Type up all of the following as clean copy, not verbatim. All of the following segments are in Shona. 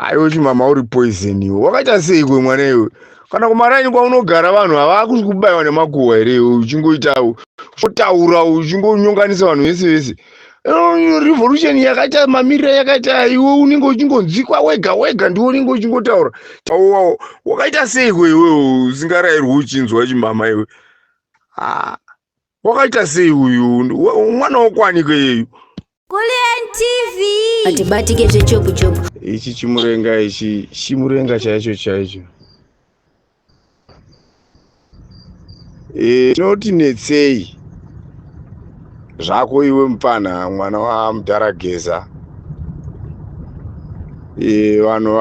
Aiwe chimama uri poison iwe. Wakaita sei kwe mwana iwe? Kana kumaraini kwaunogara vanhu havakusi kubayiwa nemakuhwa here iwe uchingoita otaura uchingonyonganisa vanhu vese vese. Revolution yakaita mamiriro yakaita iwe unenge uchingonzikwa wega wega ndiwe unenge uchingotaura. Wakaita sei kwe iwe usingarayirwi uchinzwa chimama iwe? Wakaita sei uyu mwana wokwani kwe? Kulian TV. Atibatike zvechopu chopu. Ichi chimurenga ichi chimurenga chaicho. Tinoti netsei zvako iwe mupana mwana waMudharageza. Vanhu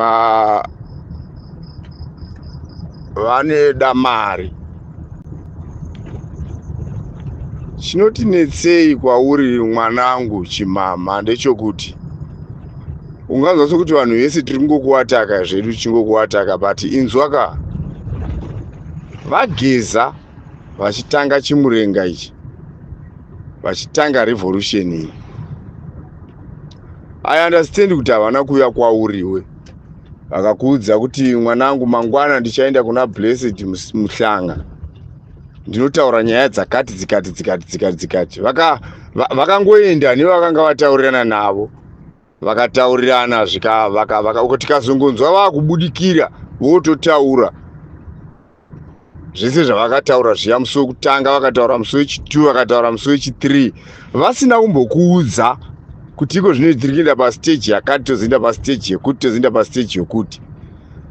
vaneda mari. Chinoti netsei kwauri mwanangu chimama ndechokuti unganzwa sokuti vanhu vese tiri kungokuataka zvedu chingokuataka, but inzwaka vageza vachitanga chimurenga ichi, vachitanga revolution iyi. I understand kuti havana kuuya kwauriwe vakakuudza kuti mwanangu mangwana ndichaenda kuna Blessed Muhlanga ndinotaura nyaya dzakati dzikati. Vakangoenda nevakanga vataurirana navo, vakataurirana tikazongonzwa vakubudikira vototaura zvese zvavakataura zviya. Musi wekutanga vakataura, musi wechi2 vakataura, musi wechi3 vasina kumbokuudza kuti iko zvino tiri kuenda pastage yakati, tozoenda pastage yekuti, tozoenda pastage yokuti.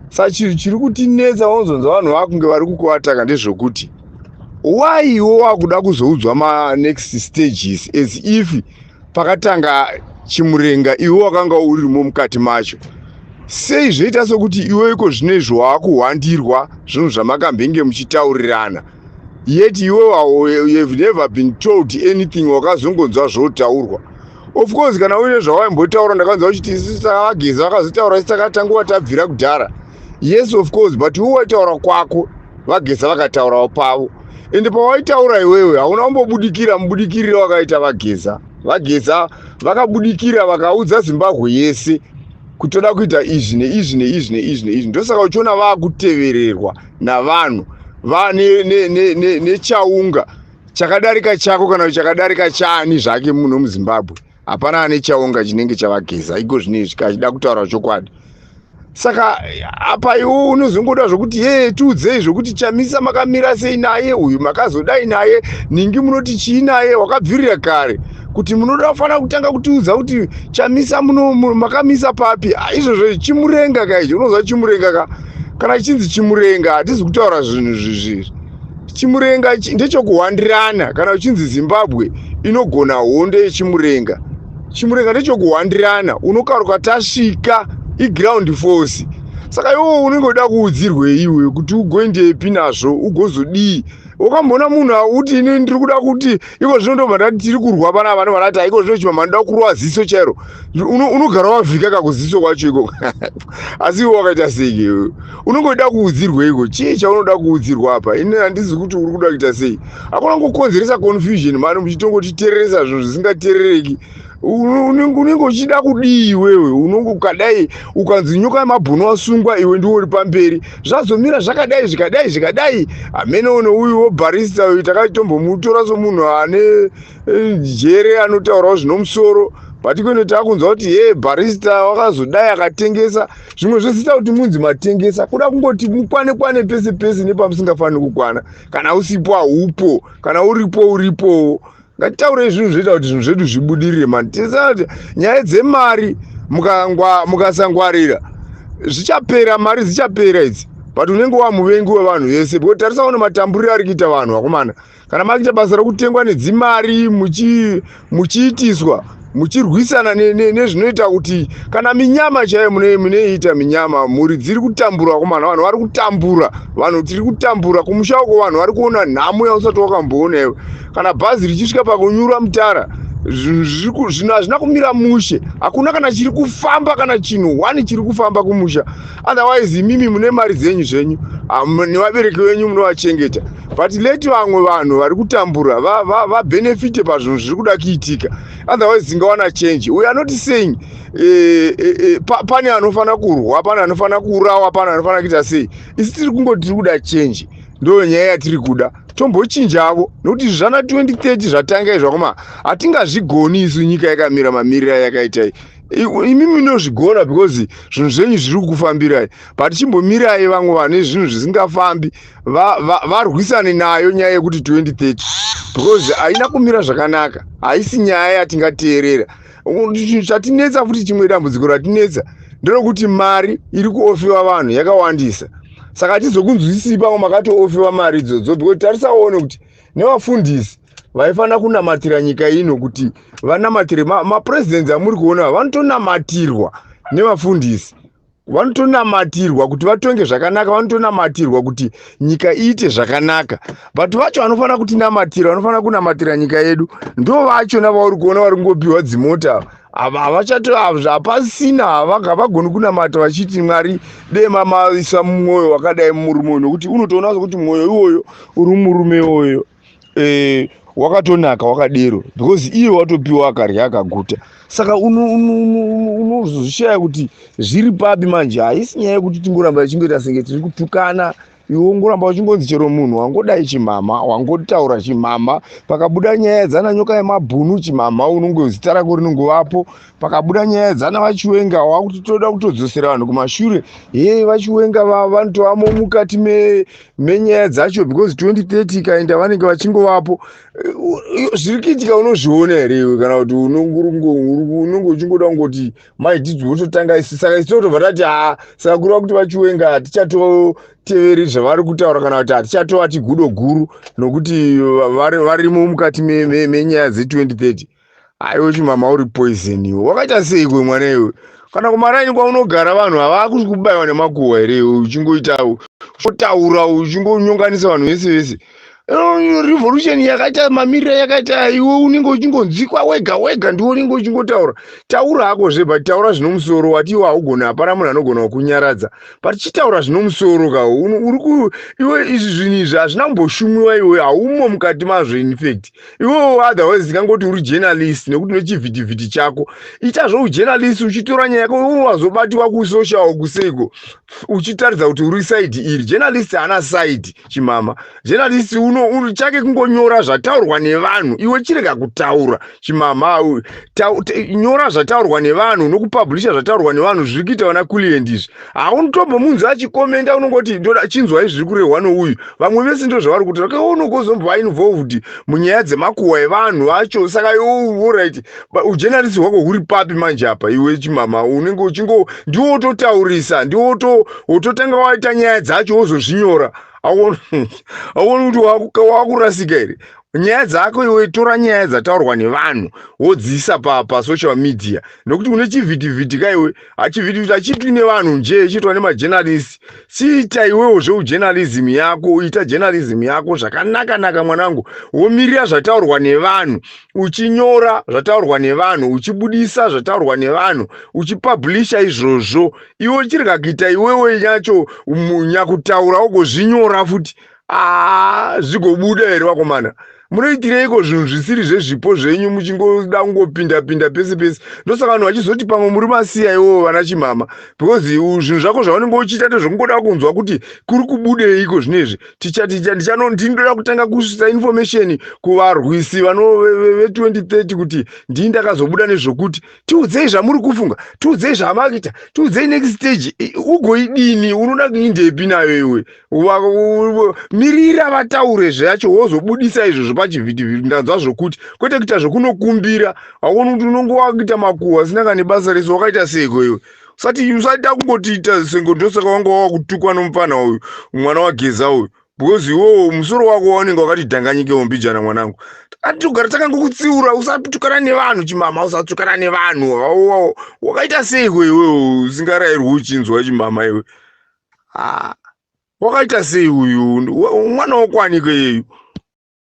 Saka chiri kutinetsa vanozonzwa vanhu vakunge vari kukuataka ndezvokuti why iwo wakuda kuzoudzwa next stages as if pakatanga chimurenga iwe wakanga urimo mukati macho. Sei zvoita sokuti iwe iko zvinezvo wakuhwandirwa zvinhu zvamakambenge muchitaurirana, yet iwe you have never been told anything, wakazongonzwa zvotaurwa. Of course kana uine zvawambotaura ndakanzwa kuti isi takavageza vakazotaura isi takatangwa tabvira kudhara. Yes of course, but iwe waitaura kwako vageza vakataurawo pavo. Ende pawaitaura iwewe hauna kumbobudikira mubudikiriro wakaita vageza vakabudikira vakaudza Zimbabwe yese kutoda kuita izvi. Ndosaka uchiona vakutevererwa navanhu nechaunga chakadarika chako kana chakadarika chani zvake muno muZimbabwe. Hapana ane chaunga chinenge chavageza iko zvinezvi kachida kutaura chokwadi. Saka apa iwo unozongoda zvokuti tiudzei zvokuti Chamisa makamira sei naye, uyu makazodai naye, ningi munoti chii naye, wakabvirira kare kuti munoda kufanira kutanga kutiudza kuti Chamisa makamisa papi. Izvozvo chimurenga kaicho, unozva chimurenga ka kana chinzi chimurenga hatizi kutaura zvinhu zvizvi. Chimurenga ndechokuhwandirana. Kana uchinzi Zimbabwe inogona hondo yechimurenga, chimurenga ndechokuhwandirana, unokaruka tasvika ground force. Saka iwo unenge uda kuudzirwe iwe kuti ugoendepi nazvo ugozodii. Wakambona munhu auti ini ndiri kuda kuti iko zvino ndo mandati tiri kurwa pana vanhu vanati iko zvino chimama ndoda kurwa ziso chairo, unogara wavhika kakuziso kwacho iko. Asi iwe wakaita sei iwe? Unenge uda kuudzirwe iko chii chaunoda kuudzirwa apa? Ini handizi kuti uri kuda kuita sei. Hakuna kukonzeresa confusion mani muchitongotitereresa zvinhu zvisingaterereki. Unenge uchida kudii iwewe? Unenge ukadai ukanzi nyoka yamabhunu asungwa iwe ndiwe uri pamberi, zvazomira zvakadai zvikadai. Amene uyu Barrister uyu takatombomutora somunhu ane jere anotaurawo zvinomusoro, but kwene takunzwa kuti Barrister wakazodai akatengesa zvimwe zvesita kuti munzi matengesa, kuda kungoti mukwane pese nepamusingafaniri kukwana. Kana usipo haupo, kana uripo. Ngatitaure zvinhu zvoita kuti zvinhu zvedu zvibudirire mani. Tisa kuti nyaya dzemari mukasangwarira zvichapera, mari dzichapera idzi, but unenge wamuvengi wevanhu vese. Because tarisawo nematamburiro ari kuita vanhu vakomana. Kana makuita basa rokutengwa nedzimari muchiitiswa muchirwisana nezvinoita kuti kana minyama chaiyo munoita minyama, mhuri dziri kutambura vakomana, vanhu vari kutambura, vanhu tiri kutambura kumusha uko, vanhu vari kuona nhamo yausati wakamboona iwe. Kana bhazi richisvika pakunyura mutara zvino hazvina kumira mushe, hakuna kana chiri kufamba kana chinhu wani chiri kufamba kumusha. Otherwise imimi mune mari dzenyu zvenyu nevabereki venyu munovachengeta, but leti vamwe vanhu vari kutambura vabenefite pazvinhu zviri kuda kuitika, otherwise dzingawana change. We are not saying pane anofana kurwa, pane anofana kurawa, pane anofana kuita sei. Isi tiri kungoti tiri kuda change, ndo nyaya yatiri kuda. Tombochinjavo nokuti zvana 2030 zvatanga izvakoma hatingazvigoni isu nyika yakamira mamirira yakaita iyi. Imi munozvigona because zvinhu zvenyu zviri kukufambirai, but chimbomirai vamwe vane zvinhu zvisingafambi varwisane nayo nyaya yekuti 2030, because haina kumira zvakanaka, haisi nyaya yatingateerera. Chatinetsa futi chimwe dambudziko ratinetsa nderekuti mari iri kuofiwa vanhu yakawandisa. Saka tizokunzwisisa pamwe makatoofiwa mari idzodzo, because tarisaone kuti nevafundisi vaifana kunamatira nyika ino kuti vanamatire mapresidents amuri kuona vanotonamatirwa nevafundisi, vanotonamatirwa kuti vatonge zvakanaka, vanotonamatirwa kuti nyika iite zvakanaka. But vacho vanofana kutinamatira, vanofana kunamatira nyika yedu ndo vachona vauri kuona vari kungopiwa dzimota. Hapasina havagoni kunamata vachiti Mwari dei mamaisa mumwoyo wakadai murume, nokuti unotoona kuti mwoyo iwoyo uri murume oyo wakatonaka wakadero, because iye watopiwa akarya akaguta. Saka unozozvishaya kuti zviri papi manje. Haisi nyaya yekuti tingoramba tichingoita senge tiri kutukana. Iwe ungoramba uchingonzi chero munhu wangodai chimama, wangotaura chimama, pakabuda nyaya dzananyoka yemabhunu chimama unongo zita rako rinongovapo, pakabuda nyaya dzana vachiwenga wakuti toda kutodzosera vanhu kumashure, vachiwenga vanotovamo mukati menyaya dzacho, because 2030 ikaenda vanenge vachingovapo. Zviri kuitika unozviona here iwe, kana kuti unongo uchingoda kungoti maidzidzo wototanga isi. Saka isi totobva tati saka kureva kuti vachiwenga hatichatoteveri zvavari kutaura, kana kuti hatichatovati gudo guru nokuti varimo mukati menyaya dze2030. Aiwe chimama uri poison iwe, wakaita sei kwe mwana iwe? Kana kumaraini kwaunogara vanhu havakusi kubayiwa nemakuhwa here iwe, uchingoita otaura uchingonyonganisa vanhu vese vese. Revolution yakaita mamirira yakaita, iwe unenge uchingonzikwa wega ndiwe unenge uchingotaura. Taura hako zve, but taura zvino musoro, wati iwe haugoni, hapana munhu anogona kukunyaradza, but chitaura zvino musoro ka iwe izvi zvinhu izvi hazvina kumboshumiwa, iwe haumo mukati mazvo. In fact iwe otherwise ngangoti uri journalist nekuti nechivhitivhiti chako. Ita zvoujournalist uchitora nyaya yako, wazobatiwa kusocial kuseiko uchitaridza kuti uri side iri. Journalist haana side chimama. Journalist chake kungonyora zvataurwa nevanhu, iwe chirega kutaura chimama. Nyora zvataurwa nevanhu nokupublisha zvataurwa nevanhu. Zviri kuita vana Kuliend izvi, haunotombomunzi achikomenda, unongoti ndoda chinzwa izvi zviri kurehwa nouyu. Vamwe vese ndo zvavari kutaura, unongozomboa involved munyaya dzemakuhwa evanhu acho. Saka iwe alright, ujournalist hwako huri papi manje apa iwe chimama? Unenge ndiwo wototaurisa, ndiwo wototanga waita nyaya dzacho wozozvinyora. Aoni kuti wakurasika here? Nyaya dzako iwe tora nyaya dzataurwa nevanhu wodziisa pasocial media, nokuti une chivhitivhiti ka iwe. Chivhitivhiti hachiitwi nevanhu nje, chiitwa nemajournalist. Chiita iwewo zveujournalism yako, ita journalism yako zvakanaka mwanangu. Womirira zvataurwa nevanhu, uchinyora zvataurwa nevanhu, uchibudisa zvataurwa nevanhu, uchipublisha izvozvo. Iwe chirega kuita iwewe nyacho nyakutaura wogozvinyora futi. Zvigobuda here vakomana? Munoitireiko zvinhu zvisiri zvezvipo zvenyu muchingoda kungopinda pese pese? Ndosaka vanhu vachizoti pamwe muri masiya iwo vana chimama, because zvinhu zvako zvavanenge uchiita ndezvokungoda kunzwa kuti kuri kubudeiko zvinezvi. Ndinoda kutanga kusvitsa information kuvarwisi ve2030 kuti ndii ndakazobuda nezvokuti. Tiudzei zvamuri kufunga, tiudzei zvamakuita, tiudzei next stage. Ugoidini? unoda kuindepi nayo iwe? Mirira vataure zvacho wozobudisa izvo pachivhitivhiti. Ndanzwa zvokuti kwete kuita zvokunokumbira. Haoni kuti unongo wakuita makuhwa asina kana basa resu. Wakaita seiko iwe? Usati kungotiita sengo. Ndosaka wanga wakutukwa nomufana uyu, mwana wageza uyu, because iwowo musoro wako waunenge wakati dhanganyike mbijana mwanangu. Atigara takangokutsiura. Usatukana nevanhu chimama, usatukana nevanhu. Wakaita seiko iwewo usingarayirwi uchinzwa chimama iwe? Wakaita sei uyu? Mwana wokwaniko iyeyu?